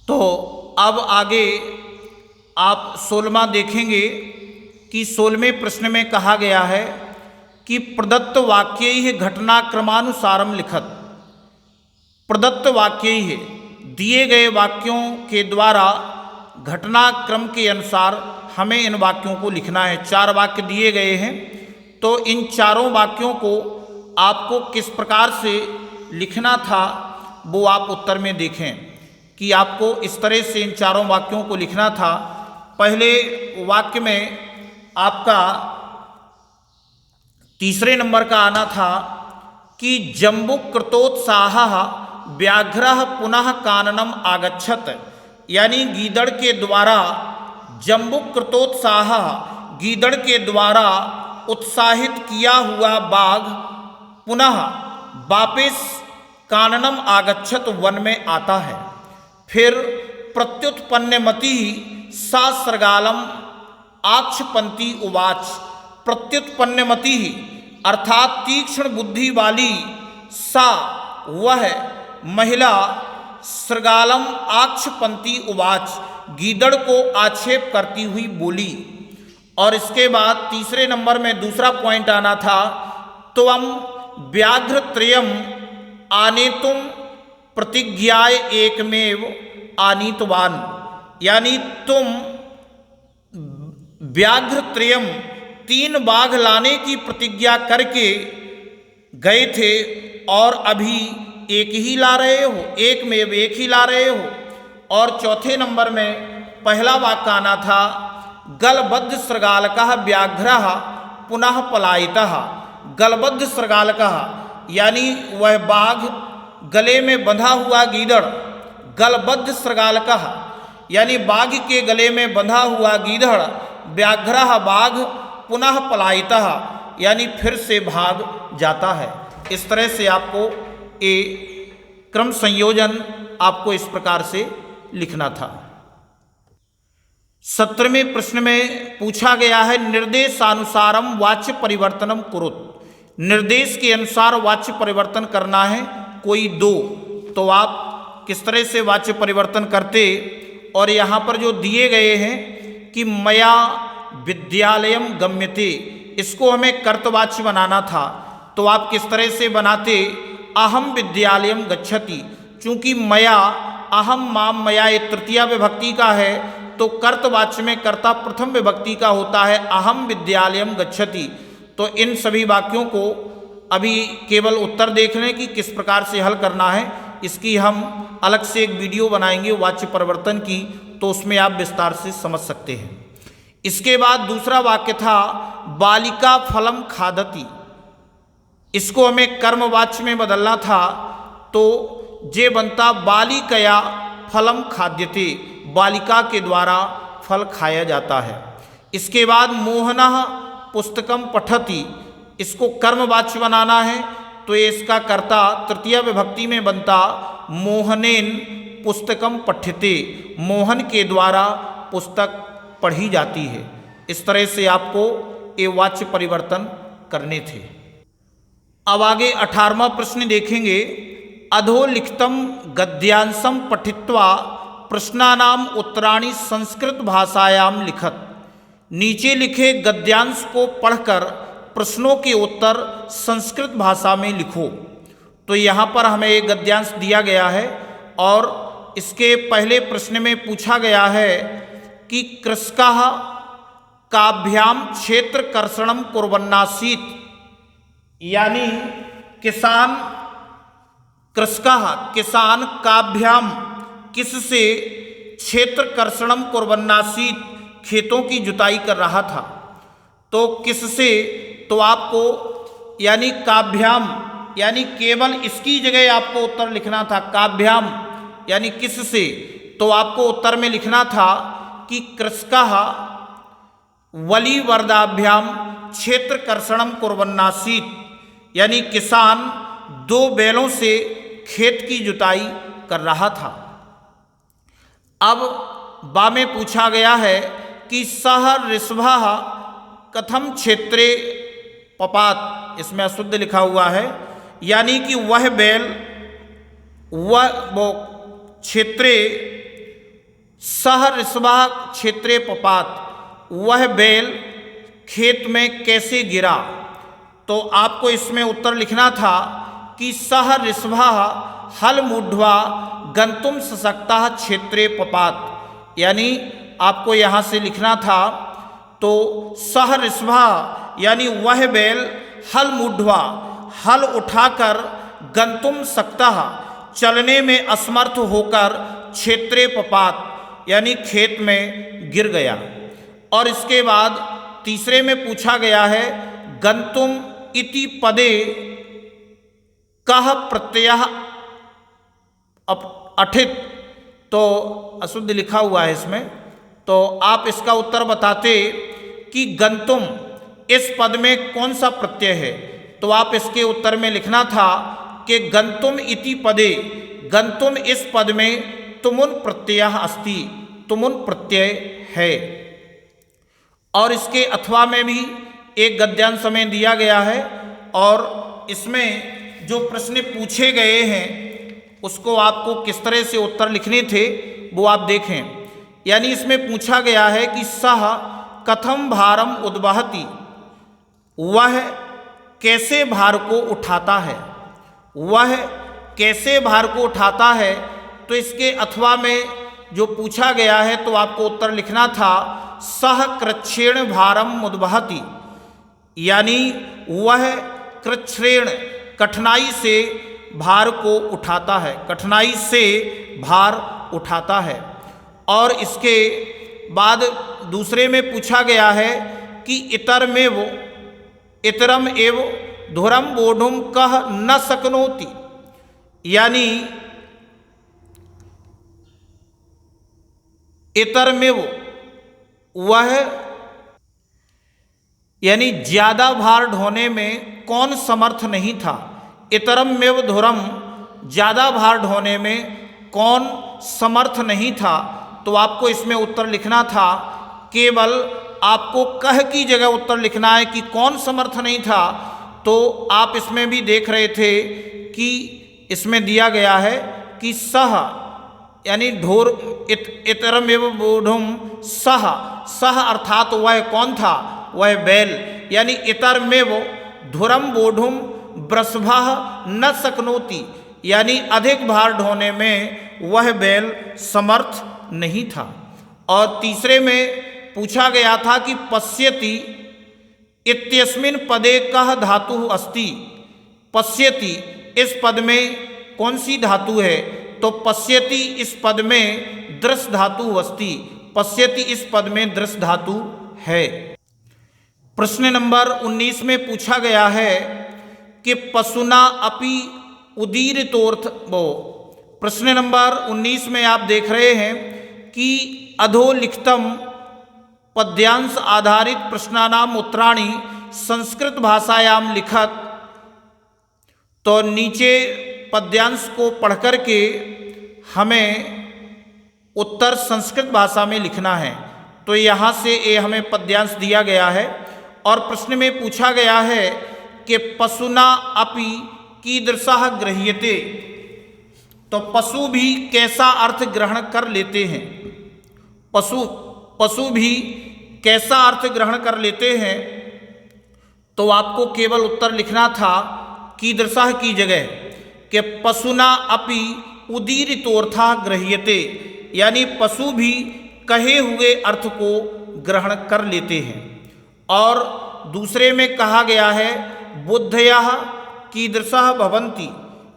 तो अब आगे आप 16वां देखेंगे कि 16वें प्रश्न में कहा गया है कि प्रदत्त वाक्यैः घटनाक्रमानुसारम लिखत। प्रदत्त वाक्यैः, दिए गए वाक्यों के द्वारा घटनाक्रम के अनुसार हमें इन वाक्यों को लिखना है। 4 वाक्य दिए गए हैं, तो इन चारों वाक्यों को आपको किस प्रकार से लिखना था वो आप उत्तर में देखें कि आपको इस तरह से इन चारों वाक्यों को लिखना था। पहले वाक्य में आपका तीसरे नंबर का आना था कि जम्बुक कृतोत्साहः व्याघ्रः पुनः काननम आगच्छत, यानी गीदड़ के द्वारा, जम्बुक कृतोत्साहः, गीदड़ के द्वारा उत्साहित किया हुआ बाघ पुनः वापिस काननम आगच्छत, वन में आता है। फिर प्रत्युत्पन्नमति सा सृगालम आक्षपंती उवाच, प्रत्युत्पन्नमति अर्थात तीक्ष्ण बुद्धि वाली सा वह महिला सृगालम आक्षपंती उवाच, गीदड़ को आक्षेप करती हुई बोली। और इसके बाद तीसरे नंबर में दूसरा पॉइंट आना था, त्वम व्याघ्रत्रयम आनेतुम प्रतिज्ञाय एकमेव आनीतवान, यानी तुम व्याघ्रत्रयम 3 बाघ लाने की प्रतिज्ञा करके गए थे और अभी एक ही ला रहे हो, एक में एक ही ला रहे हो। और चौथे नंबर में पहला वाक्य आना था, गलबद्ध सृगालकः व्याघ्रः पुनः पलायितः। गलबद्ध सृगालकः यानी वह बाघ, गले में बंधा हुआ गीदड़, गलबद्ध सृगालकः यानी बाघ के गले में बंधा हुआ गीदड़, व्याघ्रः बाघ, पुनः पलायितः यानी फिर से भाग जाता है। इस तरह से आपको ये क्रम संयोजन आपको इस प्रकार से लिखना था। 17वें प्रश्न में पूछा गया है निर्देशानुसारम वाच्य परिवर्तनम कुरुत। निर्देश के अनुसार वाच्य परिवर्तन करना है कोई दो, तो आप किस तरह से वाच्य परिवर्तन करते। और यहाँ पर जो दिए गए हैं कि मया विद्यालयम गम्यते, इसको हमें कर्तवाच्य बनाना था, तो आप किस तरह से बनाते। अहम विद्यालयम गच्छति, चूंकि मया अहम माम मया ये तृतीया विभक्ति का है, तो कर्तवाच्य में कर्ता प्रथम विभक्ति का होता है अहम विद्यालयम गच्छति। तो इन सभी वाक्यों को अभी केवल उत्तर देख लें कि किस प्रकार से हल करना है। इसकी हम अलग से एक वीडियो बनाएंगे वाच्य परिवर्तन की, तो उसमें आप विस्तार से समझ सकते हैं। इसके बाद दूसरा वाक्य था बालिका फलम खादति, इसको हमें कर्मवाच्य में बदलना था, तो जे बनता बालिकया फलम खाद्यते, बालिका के द्वारा फल खाया जाता है। इसके बाद मोहनः पुस्तकम पठति, इसको कर्मवाच्य बनाना है, तो ये इसका कर्ता तृतीया विभक्ति में बनता मोहनेन पुस्तकम पठ्यते, मोहन के द्वारा पुस्तक पढ़ी जाती है। इस तरह से आपको ये वाच्य परिवर्तन करने थे। अब आगे 18वां प्रश्न देखेंगे। अधोलिखितम गद्यांशम पठित्वा प्रश्नानाम उत्तराणि संस्कृत भाषायाम लिखत, नीचे लिखे गद्यांश को पढ़कर प्रश्नों के उत्तर संस्कृत भाषा में लिखो। तो यहाँ पर हमें एक गद्यांश दिया गया है और इसके पहले प्रश्न में पूछा गया है कि कृषकाः काभ्याम क्षेत्र कर्षणम कुर्वन्नासीत्, यानी किसान, कृषकाः किसान काभ्याम किससे क्षेत्र कर्षणम कुर्वन्नासीत् खेतों की जुताई कर रहा था। तो किससे, तो आपको यानी काभ्याम यानी केवल इसकी जगह आपको उत्तर लिखना था काभ्याम यानी किससे, तो आपको उत्तर में लिखना था कि कृषकाः वलिवर्दाभ्याम क्षेत्र कर्षणम कुर्वन्नासीत्, यानी किसान 2 बैलों से खेत की जुताई कर रहा था। अब बा में पूछा गया है कि सह ऋषभः कथम क्षेत्रे पपात, इसमें अशुद्ध लिखा हुआ है, यानी कि वह बैल वो क्षेत्रे सह ऋषभः क्षेत्रे पपात, वह बैल खेत में कैसे गिरा। तो आपको इसमें उत्तर लिखना था कि सह ऋषभः हल मूढ़वा गंतुम सशक्तः क्षेत्रे पपात, यानी आपको यहाँ से लिखना था तो सह ऋषभः यानी वह बैल हल मूढ़वा हल उठाकर गंतुम शक्तः चलने में असमर्थ होकर क्षेत्रे पपात यानी खेत में गिर गया। और इसके बाद तीसरे में पूछा गया है गंतुम इति पदे कः प्रत्ययः अठित, तो अशुद्ध लिखा हुआ है इसमें, तो आप इसका उत्तर बताते कि गंतुम इस पद में कौन सा प्रत्यय है। तो आप इसके उत्तर में लिखना था कि गंतुम इति पदे, गंतुम इस पद में तुमुन प्रत्ययः अस्ति, तुमुन प्रत्यय है। और इसके अथवा में भी एक गद्यांश हमें दिया गया है और इसमें जो प्रश्न पूछे गए हैं उसको आपको किस तरह से उत्तर लिखने थे वो आप देखें। यानी इसमें पूछा गया है कि सह कथम भारम उद्वहति, वह कैसे भार को उठाता है, वह कैसे भार को उठाता है। तो इसके अथवा में जो पूछा गया है तो आपको उत्तर लिखना था सह कृच्छ्रेण भारम उद्वहति, यानी वह कृच्छ्रेण कठिनाई से भार को उठाता है, कठिनाई से भार उठाता है। और इसके बाद दूसरे में पूछा गया है कि इतरमेव इतरम एव धुरम बोढ़ुम कह न शक्नोति, यानी इतरमेव वह यानी ज्यादा भार ढोने में कौन समर्थ नहीं था। इतरम मेव धुरम, ज्यादा भार ढोने में कौन समर्थ नहीं था। तो आपको इसमें उत्तर लिखना था, केवल आपको कह की जगह उत्तर लिखना है कि कौन समर्थ नहीं था। तो आप इसमें भी देख रहे थे कि इसमें दिया गया है कि सह, यानी ढोर इतरमेव बोधुम सह, सह अर्थात वह कौन था, वह बैल। यानी इतरमेव धुरम बोधुम वृषभः न शक्नोति, यानी अधिक भार ढोने में वह बैल समर्थ नहीं था। और तीसरे में पूछा गया था कि पश्यति इत्यस्मिन् पदे कः धातु अस्ति। पश्यति इस पद में कौन सी धातु है। तो पश्यति इस पद में दृश्य धातु अस्ति, पश्यति इस पद में दृश्य धातु है। प्रश्न नंबर 19 में पूछा गया है कि पशुना अपि उदीरितोर्थ वो। प्रश्न नंबर 19 में आप देख रहे हैं कि अधोलिखितम पद्यांश आधारित प्रश्नानाम उत्तराणि संस्कृत भाषायाम लिखत। तो नीचे पद्यांश को पढ़ कर के हमें उत्तर संस्कृत भाषा में लिखना है। तो यहाँ से ये हमें पद्यांश दिया गया है और प्रश्न में पूछा गया है कि पशुना अपि कीदृशः गृह्यते। तो पशु भी कैसा अर्थ ग्रहण कर लेते हैं, पशु भी कैसा अर्थ ग्रहण कर लेते हैं। तो आपको केवल उत्तर लिखना था कीदृशः की जगह कि पशुना अपि उदीरितोर्था गृह्यते, यानी पशु भी कहे हुए अर्थ को ग्रहण कर लेते हैं। और दूसरे में कहा गया है बुद्धयः कीदृशः भवन्ति,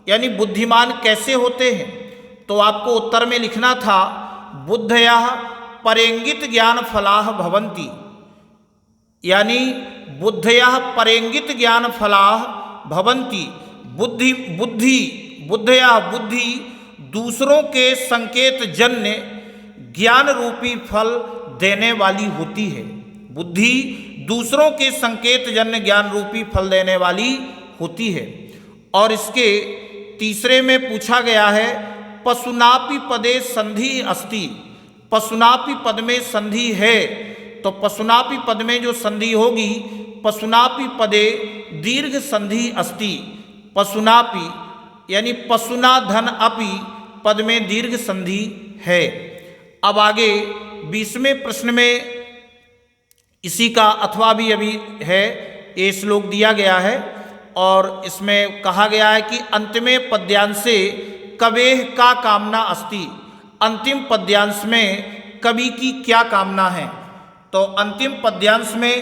यानी बुद्धिमान कैसे होते हैं। तो आपको उत्तर में लिखना था बुद्धयः परेंगित ज्ञान फलाः भवन्ति, यानी बुद्धयः परेंगित ज्ञान फलाः भवन्ति। बुद्धयः बुद्धि दूसरों के संकेत जन्य ज्ञान रूपी फल देने वाली होती है। बुद्धि दूसरों के संकेत जन्य ज्ञान रूपी फल देने वाली होती है। और इसके तीसरे में पूछा गया है पशुनापि पदे संधि अस्ति। पशुनापि पद में संधि है। तो पशुनापि पद में जो संधि होगी, पशुनापि पदे दीर्घ संधि अस्ति। पशुनापि यानी पशुना धन अपि पद में दीर्घ संधि है। अब आगे 20वें प्रश्न में इसी का अथवा भी अभी है, ये श्लोक दिया गया है और इसमें कहा गया है कि अंतिमे पद्यांशे कवेह का कामना अस्ति। अंतिम पद्यांश में कवि की क्या कामना है। तो अंतिम पद्यांश में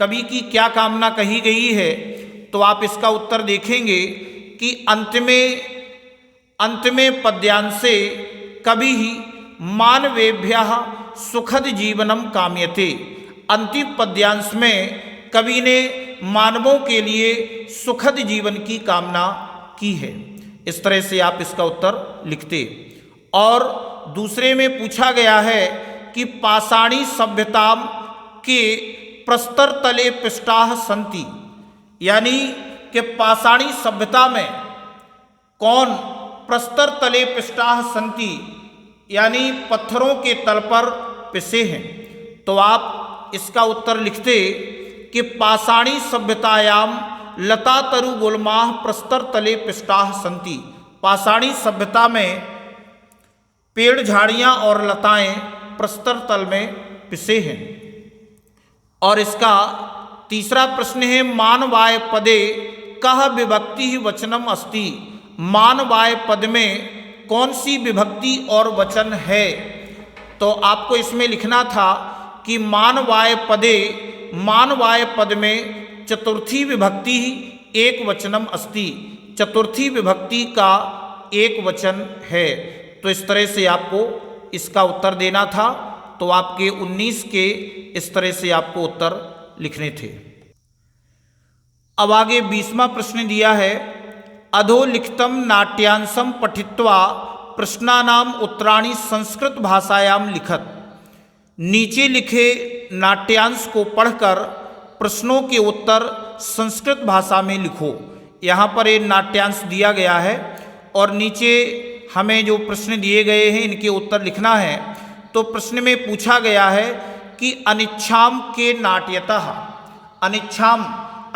कवि की क्या कामना कही गई है। तो आप इसका उत्तर देखेंगे कि अंत में पद्यांशे कवि ही मानवेभ्यः सुखद जीवनम काम्यते। अंतिम पद्यांश में कवि ने मानवों के लिए सुखद जीवन की कामना की है। इस तरह से आप इसका उत्तर लिखते। और दूसरे में पूछा गया है कि पाषाणी सभ्यता के प्रस्तर तले पृष्ठाः सन्ति, यानी कि पाषाणी सभ्यता में कौन प्रस्तर तले पृष्ठाः सन्ति, यानी पत्थरों के तल पर पिसे हैं। तो आप इसका उत्तर लिखते कि पाषाणी सभ्यतायाम लता तरु गुल्माः प्रस्तर तले पृष्ठाः सन्ति। पाषाणी सभ्यता में पेड़ झाड़ियाँ और लताएं प्रस्तर तल में पिसे हैं। और इसका तीसरा प्रश्न है मानवाय पदे कह विभक्ति वचनम अस्ति। मानवाय पद में कौन सी विभक्ति और वचन है। तो आपको इसमें लिखना था कि मानवाय पद में चतुर्थी विभक्ति एक वचनम अस्ति। चतुर्थी विभक्ति का एक वचन है। तो इस तरह से आपको इसका उत्तर देना था। तो आपके 19 के इस तरह से आपको उत्तर लिखने थे। अब आगे 20वां प्रश्न दिया है अधोलिखितम नाट्यांशम पठित्वा प्रश्नानाम उत्तराणि संस्कृत भाषायाम लिखत। नीचे लिखे नाट्यांश को पढ़कर प्रश्नों के उत्तर संस्कृत भाषा में लिखो। यहाँ पर ये नाट्यांश दिया गया है और नीचे हमें जो प्रश्न दिए गए हैं इनके उत्तर लिखना है। तो प्रश्न में पूछा गया है कि अनिच्छाम के नाट्यतः, अनिच्छाम,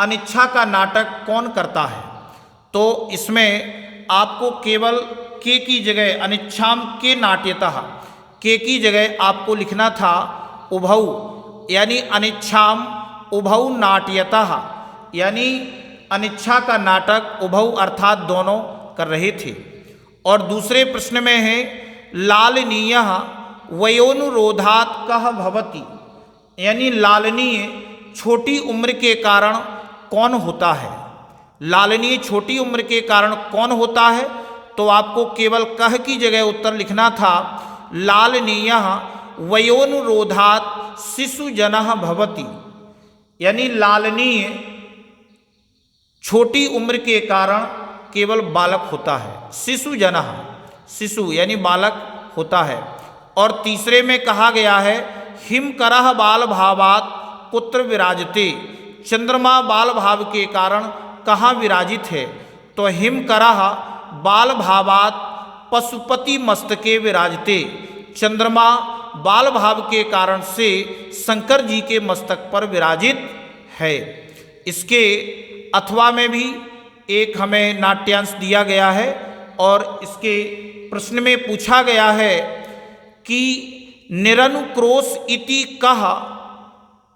अनिच्छा का नाटक कौन करता है। तो इसमें आपको केवल के की जगह अनिच्छाम के नाट्यतः, के की जगह आपको लिखना था उभौ, यानी अनिच्छाम उभौ नाट्यतः, यानी अनिच्छा का नाटक उभौ अर्थात दोनों कर रहे थे। और दूसरे प्रश्न में है लालनीयः वयोनुरोधात् कः भवति, यानी लालनीय छोटी उम्र के कारण कौन होता है। लालनीय छोटी उम्र के कारण कौन होता है, तो आपको केवल कह की जगह उत्तर लिखना था लालनीयः वयोनुरोधात् शिशुजनः भवति, यानी लालनीय छोटी उम्र के कारण केवल बालक होता है। शिशुजनः, शिशु यानी बालक होता है। और तीसरे में कहा गया है हिमकरः बाल भावात् कुत्र विराजते, चंद्रमा बाल भाव के कारण कहाँ विराजित है। तो हिमकरः बाल भावात् पशुपति मस्तके विराजते, चंद्रमा बाल भाव के कारण से शंकर जी के मस्तक पर विराजित है। इसके अथवा में भी एक हमें नाट्यांश दिया गया है और इसके प्रश्न में पूछा गया है कि निरनुक्रोश इति कः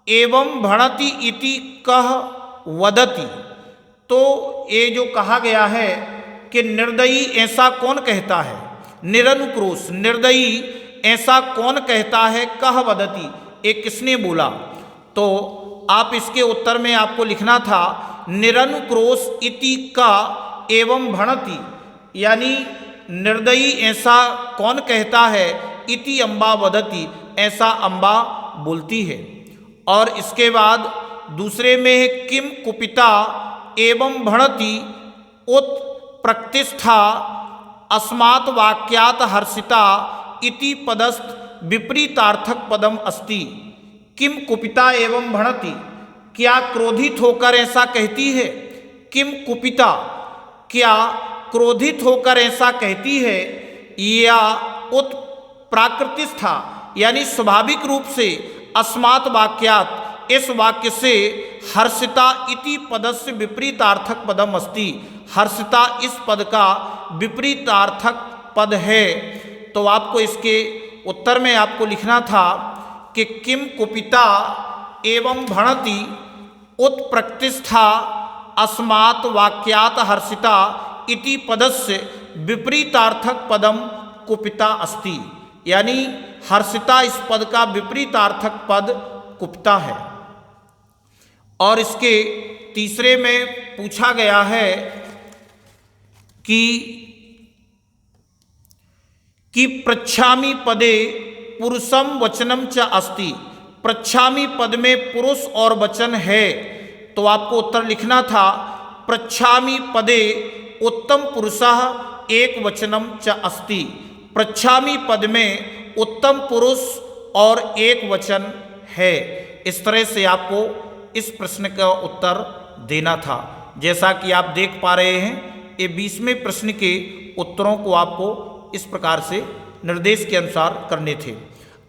एवं भणति इति कः वदति। तो ये जो कहा गया है कि निर्दयी ऐसा कौन कहता है, निरनुक्रोश निर्दयी ऐसा कौन कहता है, कह वदति ये किसने बोला। तो आप इसके उत्तर में आपको लिखना था निरनुक्रोश इति का एवं भणति, यानी निर्दयी ऐसा कौन कहता है, इति अम्बा वदति ऐसा अम्बा बोलती है। और इसके बाद दूसरे में है किम कुपिता एवं भणति उत प्रतिष्ठा अस्मात् वाक्यात् हर्षिता इति पदस्थ विपरीतार्थक पदम अस्ति। किम कुपिता एवं भणति, क्या क्रोधित होकर ऐसा कहती है। किम कुपिता, क्या क्रोधित होकर ऐसा कहती है। या उत प्राकृतिस्था, यानी स्वाभाविक रूप से अस्मात् वाक्यात् इस वाक्य से हर्षिता इति पदस्य विपरीतार्थक पदम अस्ति, हर्षिता इस पद का विपरीतार्थक पद है। तो आपको इसके उत्तर में आपको लिखना था कि किम कुपिता एवं भणति उत प्रतिष्ठा अस्मात् वाक्यात् हर्षिता इति पदस्य विपरीतार्थक पदम कुपिता अस्ति, यानी हर्षिता इस पद का विपरीतार्थक पद कुपिता है। और इसके तीसरे में पूछा गया है कि पृच्छामि पदे पुरुषम वचनम च अस्ति, पृच्छामि पद में पुरुष और वचन है। तो आपको उत्तर लिखना था पृच्छामि पदे उत्तम पुरुषः एक वचनम च अस्ति, पृच्छामि पद में उत्तम पुरुष और एक वचन है। इस तरह से आपको इस प्रश्न का उत्तर देना था। जैसा कि आप देख पा रहे हैं ये 20वें प्रश्न के उत्तरों को आपको इस प्रकार से निर्देश के अनुसार करने थे।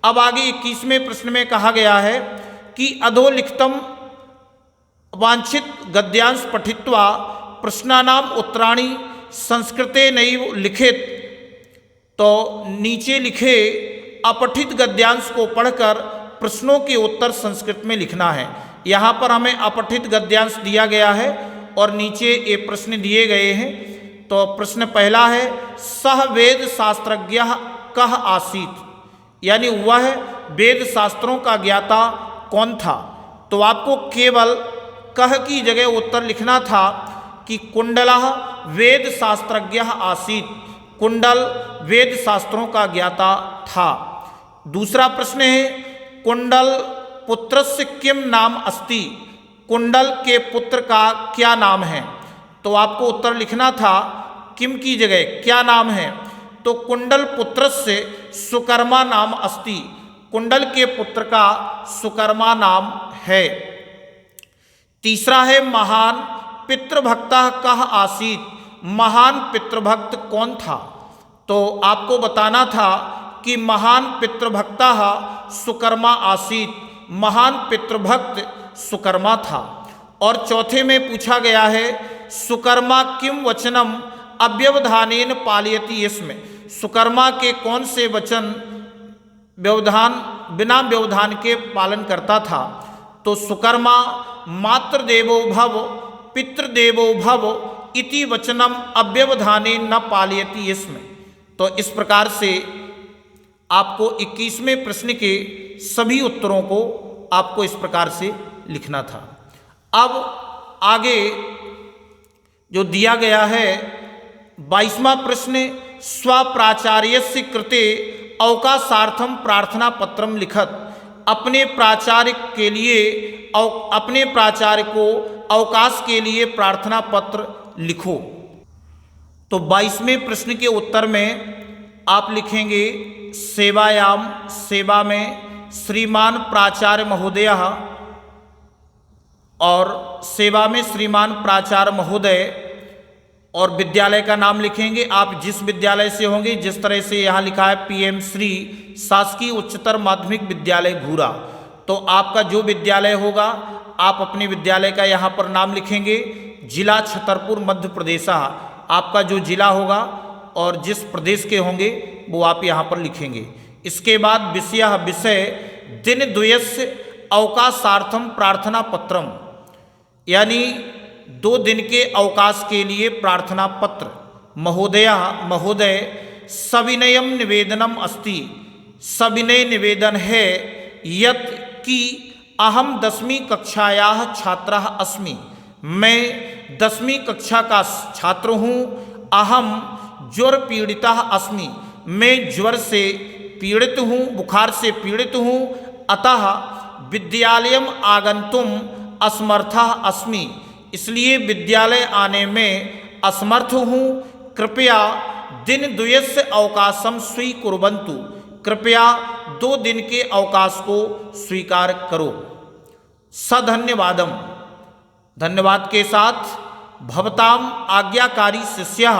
अब आगे 21वें प्रश्न में कहा गया है कि अधोलिखितम वांछित गद्यांश पठित्वा प्रश्नानाम उत्तराणि संस्कृते नैव लिखित। तो नीचे लिखे अपठित गद्यांश को पढ़कर प्रश्नों के उत्तर संस्कृत में लिखना है। यहाँ पर हमें अपठित गद्यांश दिया गया है और नीचे ये प्रश्न दिए गए हैं। तो प्रश्न पहला है सह वेद शास्त्रज्ञः कः आसीत्, यानी वह वेद शास्त्रों का ज्ञाता कौन था। तो आपको केवल कह की जगह उत्तर लिखना था कि कुंडलः वेद शास्त्रज्ञः आसीत्, कुंडल वेद शास्त्रों का ज्ञाता था। दूसरा प्रश्न है कुंडल पुत्रस्य किम नाम अस्ति, कुंडल के पुत्र का क्या नाम है। तो आपको उत्तर लिखना था किम की जगह क्या नाम है। तो कुंडल पुत्रस्य सुकर्मा नाम अस्ति, कुंडल के पुत्र का सुकर्मा नाम है। तीसरा है महान पितृभक्तः कः आसीत्, महान पितृभक्त कौन था। तो आपको बताना था कि महान पितृभक्तः सुकर्मा आसीत्, महान पितृभक्त सुकर्मा था। और चौथे में पूछा गया है सुकर्मा किम वचनम अव्यवधानेन पालयति, इसमें सुकर्मा के कौन से वचन व्यवधान बिना व्यवधान के पालन करता था। तो सुकर्मा मातृदेवो भव पितृदेवो भव इति वचनम अव्यवधानेन न पालयति, इसमें। तो इस प्रकार से आपको 21वें प्रश्न के सभी उत्तरों को आपको इस प्रकार से लिखना था। अब आगे जो दिया गया है 22वां प्रश्न, स्वप्राचार्यस्य कृते अवकाशार्थम प्रार्थना पत्रम लिखत, अपने प्राचार्य के लिए अपने प्राचार्य को अवकाश के लिए प्रार्थना पत्र लिखो। तो 22वें प्रश्न के उत्तर में आप लिखेंगे सेवायाम, सेवा में श्रीमान प्राचार्य महोदय, और सेवा में श्रीमान प्राचार्य महोदय, और विद्यालय का नाम लिखेंगे आप जिस विद्यालय से होंगे। जिस तरह से यहाँ लिखा है PM श्री शासकीय उच्चतर माध्यमिक विद्यालय घूरा, तो आपका जो विद्यालय होगा आप अपने विद्यालय का यहाँ पर नाम लिखेंगे। जिला छतरपुर मध्य प्रदेश आपका जो जिला होगा, और जिस प्रदेश के होंगे वो आप यहाँ पर लिखेंगे। इसके बाद विषय दिनद्वयस्य अवकाशार्थम प्रार्थना पत्रम, यानी 2 दिन के अवकाश के लिए प्रार्थना पत्र। महोदय सविनयम निवेदनम अस्ति, सविनय निवेदन है यत् कि अहम 10वीं कक्षायाः छात्रः अस्मि, मैं 10वीं कक्षा का छात्र हूँ। अहम ज्वर पीड़ितः अस्मि, मैं ज्वर से पीड़ित हूँ, बुखार से पीड़ित हूँ। अतः विद्यालयम आगंतुम असमर्थः अस्मि, इसलिए विद्यालय आने में असमर्थ हूँ। कृपया दिनद्वयस्य अवकाशम स्वीकुर्वन्तु, कृपया 2 दिन के अवकाश को स्वीकार करो। सधन्यवादम, धन्यवाद के साथ। भवताम आज्ञाकारी शिष्यः,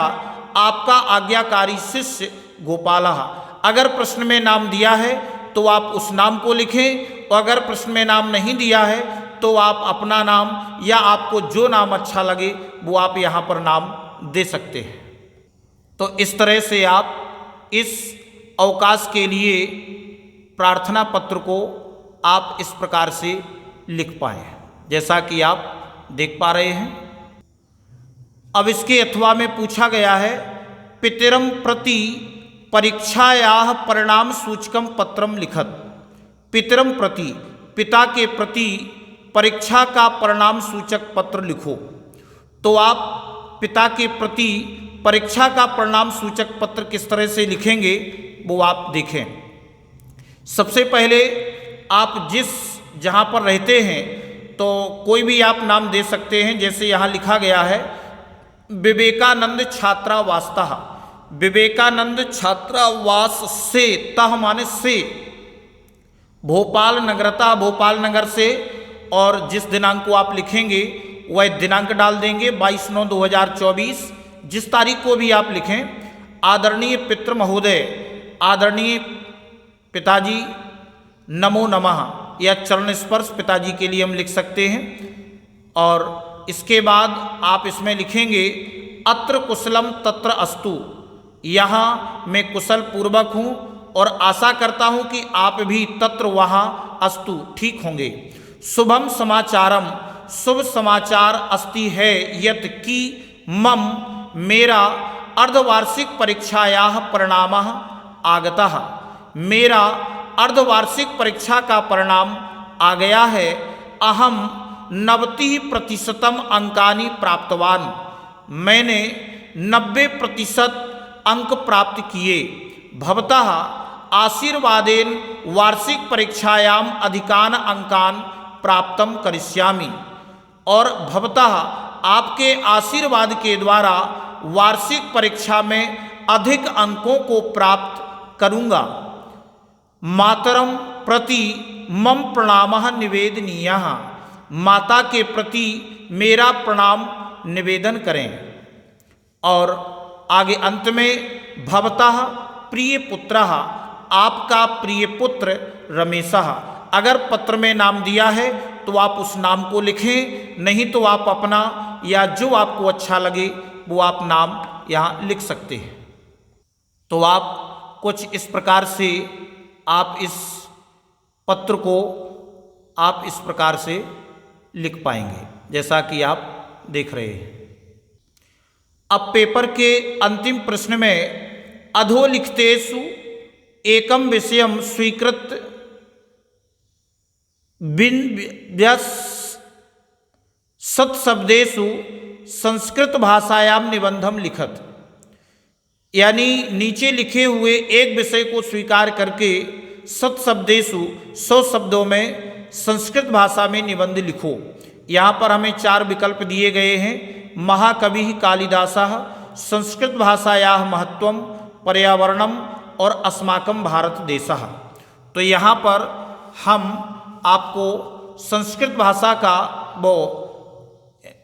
आपका आज्ञाकारी शिष्य गोपालः। अगर प्रश्न में नाम दिया है तो आप उस नाम को लिखें, और अगर प्रश्न में नाम नहीं दिया है तो आप अपना नाम या आपको जो नाम अच्छा लगे वो आप यहाँ पर नाम दे सकते हैं। तो इस तरह से आप इस अवकाश के लिए प्रार्थना पत्र को आप इस प्रकार से लिख पाएँ, जैसा कि आप देख पा रहे हैं। अब इसके अथवा में पूछा गया है पितरम प्रति परीक्षायाः परिणाम सूचकम पत्रम लिखत। पितरम प्रति, पिता के प्रति परीक्षा का परिणाम सूचक पत्र लिखो। तो आप पिता के प्रति परीक्षा का परिणाम सूचक पत्र किस तरह से लिखेंगे वो आप देखें। सबसे पहले आप जहाँ पर रहते हैं तो कोई भी आप नाम दे सकते हैं। जैसे यहाँ लिखा गया है विवेकानंद छात्रावासतः, विवेकानंद छात्रावास से, तह माने से, भोपाल नगरता, भोपाल नगर से, और जिस दिनांक को आप लिखेंगे वह दिनांक डाल देंगे 22/9/2024। जिस तारीख को भी आप लिखें। आदरणीय पितृ महोदय, आदरणीय पिताजी, नमो नमः, या चरण स्पर्श पिताजी के लिए हम लिख सकते हैं। और इसके बाद आप इसमें लिखेंगे अत्र कुशलम तत्र अस्तु, यहाँ मैं कुशल पूर्वक हूँ और आशा करता हूँ कि आप भी तत्र वहाँ अस्तु ठीक होंगे। शुभम समाचारम, शुभ समाचार अस्ति है यत् कि मम, मेरा अर्धवार्षिक परीक्षायाः परिणामः आगतः, मेरा अर्धवार्षिक परीक्षा का परिणाम आ गया है। अहम 90% अंकानि प्राप्तवान, मैंने 90% अंक प्राप्त किए। भवतः आशीर्वादेन वार्षिक परीक्षायाम अधिकान अंकान प्राप्तम करिष्यामि, और भवतः आपके आशीर्वाद के द्वारा वार्षिक परीक्षा में अधिक अंकों को प्राप्त करूँगा। मातरम प्रति मम प्रणामः निवेदनीयः, माता के प्रति मेरा प्रणाम निवेदन करें। और आगे अंत में भवतः प्रिय पुत्रः, आपका प्रिय पुत्र रमेशः। अगर पत्र में नाम दिया है तो आप उस नाम को लिखें, नहीं तो आप अपना या जो आपको अच्छा लगे वो आप नाम यहाँ लिख सकते हैं। तो आप कुछ इस प्रकार से आप इस पत्र को आप इस प्रकार से लिख पाएंगे जैसा कि आप देख रहे हैं। अब पेपर के अंतिम प्रश्न में अधोलिखितेषु एकम विषयम स्वीकृत सत्शब्देषु संस्कृत भाषायाम निबंधम लिखत। यानी नीचे लिखे हुए एक विषय को स्वीकार करके सत्शब्देषु 100 शब्दों में संस्कृत भाषा में निबंध लिखो। यहाँ पर हमें 4 विकल्प दिए गए हैं। महाकवि कालिदासः, संस्कृत भाषायाः महत्वम, पर्यावरणम और अस्माकं भारत देशः। तो यहाँ पर हम आपको संस्कृत भाषा का वो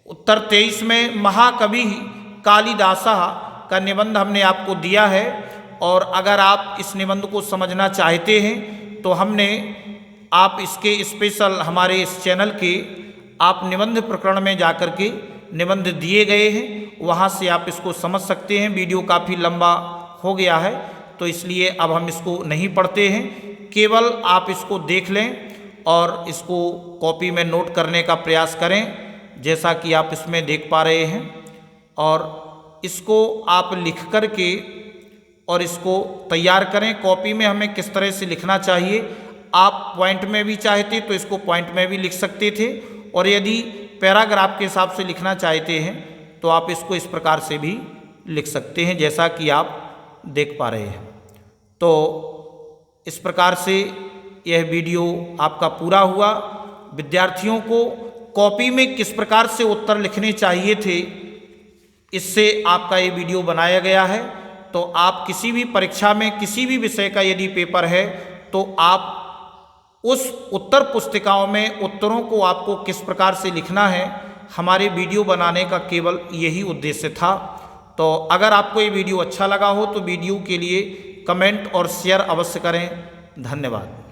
उत्तर 23 में महाकवि कालिदासः का निबंध हमने आपको दिया है। और अगर आप इस निबंध को समझना चाहते हैं तो हमने आप इसके स्पेशल हमारे इस चैनल के आप निबंध प्रकरण में जाकर के निबंध दिए गए हैं, वहाँ से आप इसको समझ सकते हैं। वीडियो काफ़ी लंबा हो गया है तो इसलिए अब हम इसको नहीं पढ़ते हैं, केवल आप इसको देख लें और इसको कॉपी में नोट करने का प्रयास करें जैसा कि आप इसमें देख पा रहे हैं। और इसको आप लिख कर के और इसको तैयार करें। कॉपी में हमें किस तरह से लिखना चाहिए, आप पॉइंट में भी चाहते तो इसको पॉइंट में भी लिख सकते थे, और यदि पैराग्राफ के हिसाब से लिखना चाहते हैं तो आप इसको इस प्रकार से भी लिख सकते हैं जैसा कि आप देख पा रहे हैं। तो इस प्रकार से यह वीडियो आपका पूरा हुआ। विद्यार्थियों को कॉपी में किस प्रकार से उत्तर लिखने चाहिए थे, इससे आपका ये वीडियो बनाया गया है। तो आप किसी भी परीक्षा में किसी भी विषय का यदि पेपर है तो आप उस उत्तर पुस्तिकाओं में उत्तरों को आपको किस प्रकार से लिखना है, हमारे वीडियो बनाने का केवल यही उद्देश्य था। तो अगर आपको ये वीडियो अच्छा लगा हो तो वीडियो के लिए कमेंट और शेयर अवश्य करें। धन्यवाद।